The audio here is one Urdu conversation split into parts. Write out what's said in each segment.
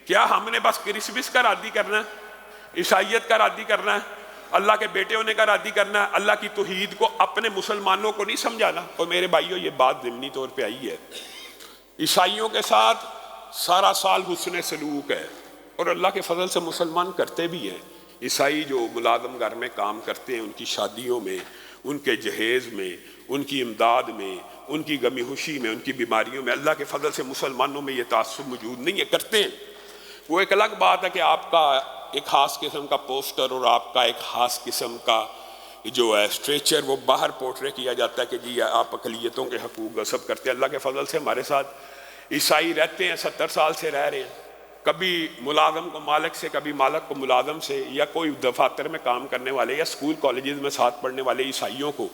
کیا ہم نے بس کرسمس کا رادی کرنا ہے، عیسائیت کا رادی کرنا ہے، اللہ کے بیٹے ہونے کا رادی کرنا ہے، اللہ کی توحید کو اپنے مسلمانوں کو نہیں سمجھانا؟ اور میرے بھائیوں یہ بات ضمنی طور پہ آئی ہے، عیسائیوں کے ساتھ سارا سال حسن سلوک ہے، اور اللہ کے فضل سے مسلمان کرتے بھی ہیں۔ عیسائی جو ملازم گھر میں کام کرتے ہیں، ان کی شادیوں میں، ان کے جہیز میں، ان کی امداد میں، ان کی غمی خوشی میں، ان کی بیماریوں میں، اللہ کے فضل سے مسلمانوں میں یہ تعصب موجود نہیں ہے، کرتے ہیں۔ وہ ایک الگ بات ہے کہ آپ کا ایک خاص قسم کا پوسٹر اور آپ کا ایک خاص قسم کا جو ہے اسٹریچر وہ باہر پورٹرے کیا جاتا ہے کہ جی آپ اقلیتوں کے حقوق غصب کرتے ہیں۔ اللہ کے فضل سے ہمارے ساتھ عیسائی رہتے ہیں، 70 سال سے رہ رہے ہیں، کبھی ملازم کو مالک سے، کبھی مالک کو ملازم سے، یا کوئی دفاتر میں کام کرنے والے یا اسکول کالجز میں ساتھ پڑھنے والے عیسائیوں کو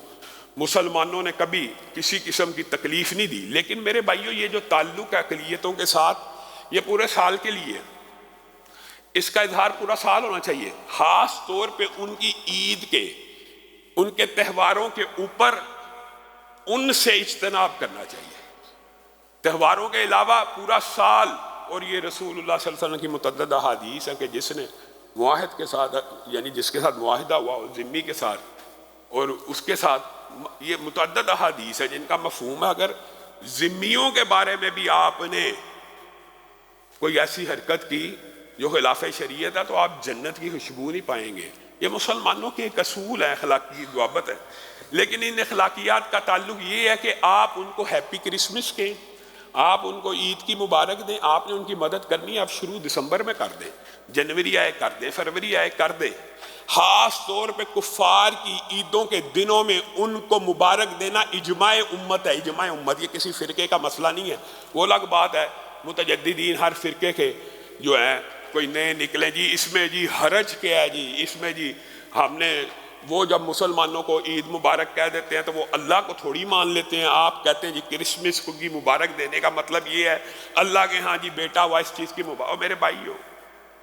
مسلمانوں نے کبھی کسی قسم کی تکلیف نہیں دی۔ لیکن میرے بھائیوں یہ جو تعلق ہے اقلیتوں کے ساتھ یہ پورے سال کے لیے ہے، اس کا اظہار پورا سال ہونا چاہیے، خاص طور پہ ان کی عید کے، ان کے تہواروں کے اوپر ان سے اجتناب کرنا چاہیے۔ تہواروں کے علاوہ پورا سال، اور یہ رسول اللہ صلی اللہ علیہ وسلم کی متعدد احادیث ہے کہ جس نے معاہد کے ساتھ، یعنی جس کے ساتھ معاہدہ ہوا ذمی کے ساتھ، اور اس کے ساتھ یہ متعدد احادیث ہے جن کا مفہوم ہے اگر ذمیوں کے بارے میں بھی آپ نے کوئی ایسی حرکت کی جو خلاف شریعت ہے تو آپ جنت کی خوشبو نہیں پائیں گے۔ یہ مسلمانوں کے ایک اصول ہے، اخلاقی ضوابط ہے، لیکن ان اخلاقیات کا تعلق یہ ہے کہ آپ ان کو ہیپی کرسمس کہیں، آپ ان کو عید کی مبارک دیں، آپ نے ان کی مدد کرنی ہے، آپ شروع دسمبر میں کر دیں، جنوری آئے کر دیں، فروری آئے کر دیں۔ خاص طور پہ کفار کی عیدوں کے دنوں میں ان کو مبارک دینا اجماع امت ہے، اجماع امت، یہ کسی فرقے کا مسئلہ نہیں ہے۔ وہ الگ بات ہے متجددین ہر فرقے کے جو ہیں کوئی نئے نکلیں جی اس میں جی حرج کیا ہے جی، اس میں جی ہم نے وہ جب مسلمانوں کو عید مبارک کہہ دیتے ہیں تو وہ اللہ کو تھوڑی مان لیتے ہیں۔ آپ کہتے ہیں جی کرسمس کو کی مبارک دینے کا مطلب یہ ہے اللہ کے ہاں جی بیٹا ہوا اس چیز کی مبارک۔ اور میرے بھائیو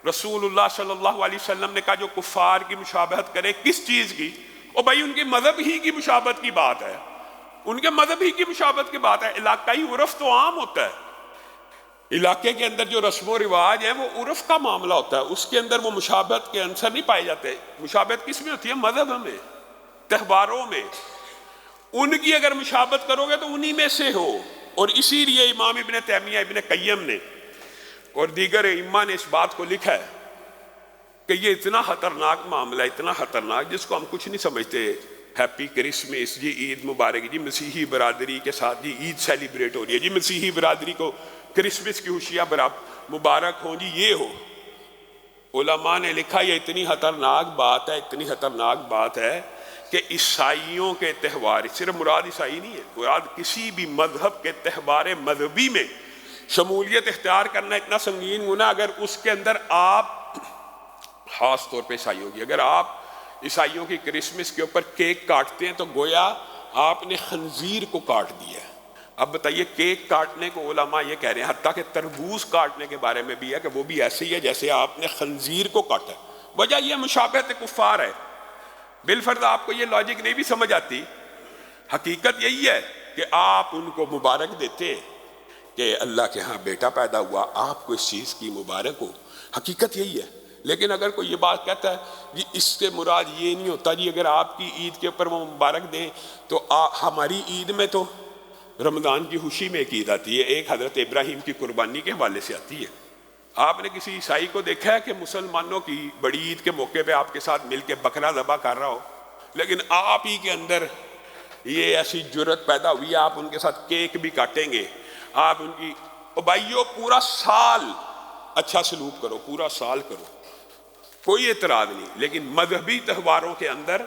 رسول اللہ صلی اللہ علیہ وسلم نے کہا جو کفار کی مشابہت کرے کس چیز کی، اور بھائی ان کے مذہب ہی کی مشابہت کی بات ہے، ان کے مذہب ہی کی مشابہت کی بات ہے۔ علاقائی عرف تو عام ہوتا ہے، علاقے کے اندر جو رسم و رواج ہیں وہ عرف کا معاملہ ہوتا ہے، اس کے اندر وہ مشابہت کے عنصر نہیں پائے جاتے۔ مشابہت کس میں ہوتی ہے؟ مذہب میں، تہواروں میں۔ ان کی اگر مشابہت کرو گے تو انہی میں سے ہو، اور اسی لیے امام ابن تیمیہ، ابن قیم نے اور دیگر ائمہ نے اس بات کو لکھا ہے کہ یہ اتنا خطرناک معاملہ ہے، اتنا خطرناک جس کو ہم کچھ نہیں سمجھتے۔ ہیپی کرسمس جی، عید مبارک جی، مسیحی برادری کے ساتھ جی عید سیلیبریٹ ہو رہی ہے جی، مسیحی برادری کو کرسمس کی خوشیاں مبارک ہوں جی، یہ ہو۔ علماء نے لکھا یہ اتنی خطرناک بات ہے، اتنی خطرناک بات ہے کہ عیسائیوں کے تہوار، صرف مراد عیسائی نہیں ہے، مراد کسی بھی مذہب کے تہوار مذہبی میں شمولیت اختیار کرنا اتنا سنگین گناہ اگر اس کے اندر آپ خاص طور پہ عیسائیوں کی، اگر آپ عیسائیوں کی کرسمس کے اوپر کیک کاٹتے ہیں تو گویا آپ نے خنزیر کو کاٹ دیا ہے۔ اب بتائیے کیک کاٹنے کو علماء یہ کہہ رہے ہیں، حتیٰ کہ تربوز کاٹنے کے بارے میں بھی ہے کہ وہ بھی ایسے ہی ہے جیسے آپ نے خنزیر کو کاٹا ہے۔ وجہ یہ مشابہت کفار ہے۔ بالفرض آپ کو یہ لاجک نہیں بھی سمجھ آتی، حقیقت یہی ہے کہ آپ ان کو مبارک دیتے کہ اللہ کے ہاں بیٹا پیدا ہوا، آپ کو اس چیز کی مبارک ہو، حقیقت یہی ہے۔ لیکن اگر کوئی یہ بات کہتا ہے جی اس سے مراد یہ نہیں ہوتا جی اگر آپ کی عید کے اوپر وہ مبارک دیں تو ہماری عید میں تو رمضان کی خوشی میں ایک عید آتی ہے، ایک حضرت ابراہیم کی قربانی کے حوالے سے آتی ہے۔ آپ نے کسی عیسائی کو دیکھا ہے کہ مسلمانوں کی بڑی عید کے موقع پہ آپ کے ساتھ مل کے بکرا ذبح کر رہا ہو؟ لیکن آپ ہی کے اندر یہ ایسی جرت پیدا ہوئی ہے آپ ان کے ساتھ کیک بھی کاٹیں گے، آپ ان کی بھائیو پورا سال اچھا سلوک کرو، پورا سال کرو، کوئی اعتراض نہیں، لیکن مذہبی تہواروں کے اندر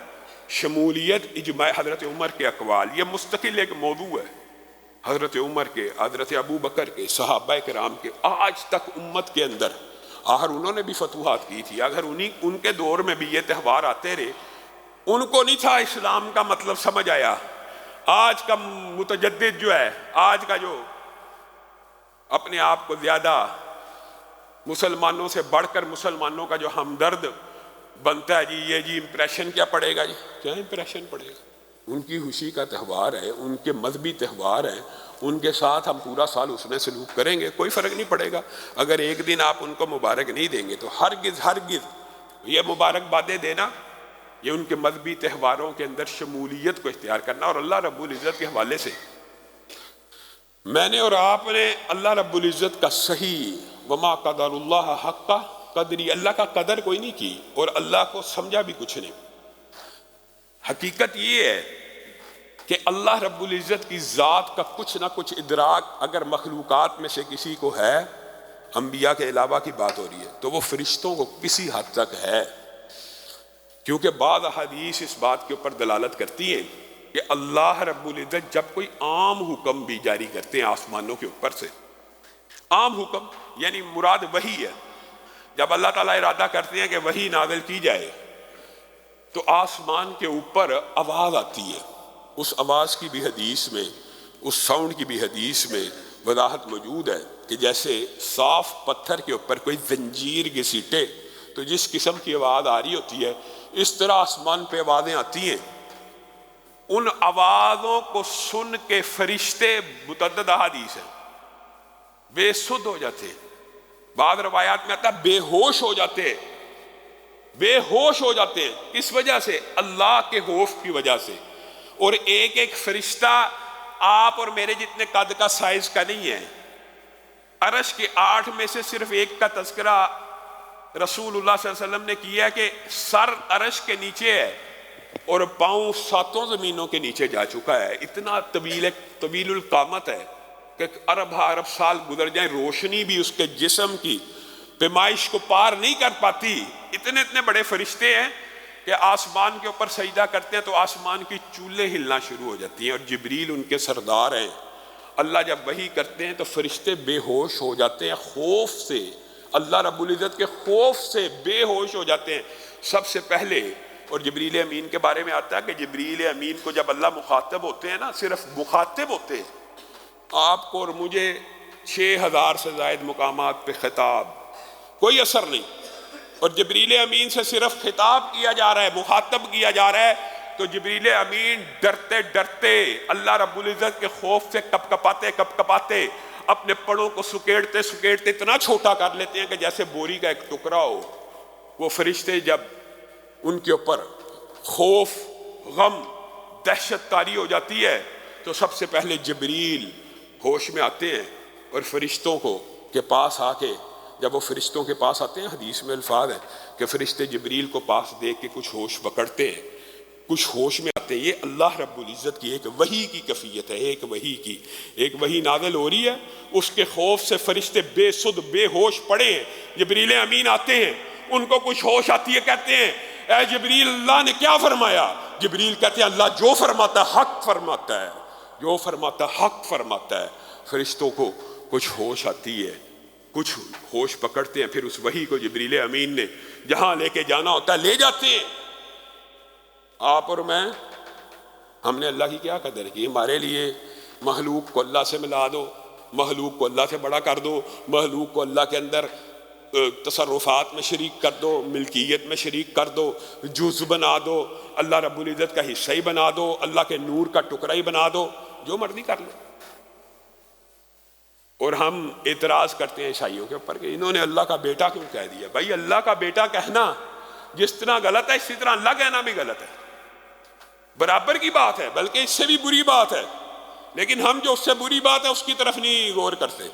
شمولیت اجماع حضرت عمر کے اقوال، یہ مستقل ایک موضوع ہے، حضرت عمر کے، حضرت ابو بکر کے، صحابہ کرام کے، آج تک امت کے اندر، آخر انہوں نے بھی فتوحات کی تھی، اگر ان کے دور میں بھی یہ تہوار آتے رہے، ان کو نہیں تھا اسلام کا مطلب سمجھ آیا۔ آج کا متجدد جو ہے، آج کا جو اپنے آپ کو زیادہ مسلمانوں سے بڑھ کر مسلمانوں کا جو ہمدرد بنتا ہے جی، یہ جی امپریشن کیا پڑے گا، جی کیا امپریشن پڑے گا؟ ان کی خوشی کا تہوار ہے، ان کے مذہبی تہوار ہیں، ان کے ساتھ ہم پورا سال اس میں سلوک کریں گے، کوئی فرق نہیں پڑے گا۔ اگر ایک دن آپ ان کو مبارک نہیں دیں گے تو ہرگز یہ مبارکبادیں دینا، یہ ان کے مذہبی تہواروں کے اندر شمولیت کو اختیار کرنا۔ اور اللہ رب العزت کے حوالے سے میں نے اور آپ نے اللہ رب العزت کا صحیح وما قدر اللہ حق قدری، اللہ کا قدر کوئی نہیں کی اور اللہ کو سمجھا بھی کچھ نہیں۔ حقیقت یہ ہے کہ اللہ رب العزت کی ذات کا کچھ نہ کچھ ادراک اگر مخلوقات میں سے کسی کو ہے، انبیاء کے علاوہ کی بات ہو رہی ہے، تو وہ فرشتوں کو کسی حد تک ہے، کیونکہ بعض احادیث اس بات کے اوپر دلالت کرتی ہیں کہ اللہ رب العزت جب کوئی عام حکم بھی جاری کرتے ہیں آسمانوں کے اوپر سے، عام حکم یعنی مراد وحی ہے، جب اللہ تعالیٰ ارادہ کرتے ہیں کہ وحی نازل کی جائے تو آسمان کے اوپر آواز آتی ہے۔ اس آواز کی بھی حدیث میں، اس ساؤنڈ کی بھی حدیث میں وضاحت موجود ہے کہ جیسے صاف پتھر کے اوپر کوئی زنجیر گھسیٹے تو جس قسم کی آواز آ رہی ہوتی ہے، اس طرح آسمان پہ آوازیں آتی ہیں۔ ان آوازوں کو سن کے فرشتے، متعدد احادیث ہیں، بے سدھ ہو جاتے ہیں، بعض روایات میں آتا ہے بے ہوش ہو جاتے ہیں، بے ہوش ہو جاتے ہیں۔ کس وجہ سے؟ اللہ کے خوف کی وجہ سے۔ اور ایک ایک فرشتہ آپ اور میرے جتنے قد کا سائز کا نہیں ہے۔ عرش کے 8 میں سے صرف ایک کا تذکرہ رسول اللہ صلی اللہ علیہ وسلم نے کیا کہ سر عرش کے نیچے ہے اور پاؤں 7 زمینوں کے نیچے جا چکا ہے۔ اتنا طویل القامت ہے کہ ارب سال گزر جائیں، روشنی بھی اس کے جسم کی پیمائش کو پار نہیں کر پاتی۔ اتنے بڑے فرشتے ہیں کہ آسمان کے اوپر سجدہ کرتے ہیں تو آسمان کی چولیں ہلنا شروع ہو جاتی ہیں، اور جبریل ان کے سردار ہیں۔ اللہ جب وحی کرتے ہیں تو فرشتے بے ہوش ہو جاتے ہیں، خوف سے، اللہ رب العزت کے خوف سے بے ہوش ہو جاتے ہیں سب سے پہلے۔ اور جبریل امین کے بارے میں آتا ہے کہ جبریل امین کو جب اللہ مخاطب ہوتے ہیں نا، صرف مخاطب ہوتے ہیں، آپ کو اور مجھے 6000 سے زائد مقامات پہ خطاب، کوئی اثر نہیں، اور جبریل امین سے صرف خطاب کیا جا رہا ہے، مخاطب کیا جا رہا ہے، تو جبریل امین ڈرتے ڈرتے اللہ رب العزت کے خوف سے کپ کپاتے اپنے پڑوں کو سکیڑتے اتنا چھوٹا کر لیتے ہیں کہ جیسے بوری کا ایک ٹکڑا ہو۔ وہ فرشتے جب ان کے اوپر خوف، غم، دہشت طاری ہو جاتی ہے تو سب سے پہلے جبریل ہوش میں آتے ہیں، اور فرشتوں کے پاس آ کے جب وہ فرشتوں کے پاس آتے ہیں، حدیث میں الفاظ ہے کہ فرشتے جبریل کو پاس دیکھ کے کچھ ہوش پکڑتے ہیں، کچھ ہوش میں آتے ہیں۔ یہ اللہ رب العزت کی ایک وحی کی کیفیت ہے، ایک وحی نازل ہو رہی ہے، اس کے خوف سے فرشتے بے سدھ بے ہوش پڑے ہیں۔ جبریل امین آتے ہیں، ان کو کچھ ہوش آتی ہے، کہتے ہیں اے جبریل اللہ نے کیا فرمایا؟ جبریل کہتے ہیں اللہ جو فرماتا ہے حق فرماتا ہے، جو فرماتا ہے حق فرماتا ہے۔ فرشتوں کو کچھ ہوش آتی ہے، کچھ ہوش پکڑتے ہیں، پھر اس وحی کو جبریل امین نے جہاں لے کے جانا ہوتا ہے لے جاتے ہیں۔ آپ اور میں، ہم نے اللہ کی کیا قدر کی؟ ہمارے لیے مخلوق کو اللہ سے ملا دو، مخلوق کو اللہ سے بڑا کر دو، مخلوق کو اللہ کے اندر تصرفات میں شریک کر دو، ملکیت میں شریک کر دو، جز بنا دو، اللہ رب العزت کا حصہ ہی بنا دو، اللہ کے نور کا ٹکڑا ہی بنا دو، جو مرضی کر لو۔ اور ہم اعتراض کرتے ہیں عیسائیوں کے اوپر کہ انہوں نے اللہ کا بیٹا کیوں کہہ دیا؟ بھائی اللہ کا بیٹا کہنا جس طرح غلط ہے، اسی طرح اللہ کہنا بھی غلط ہے، برابر کی بات ہے، بلکہ اس سے بھی بری بات ہے، لیکن ہم جو اس سے بری بات ہے اس کی طرف نہیں غور کرتے۔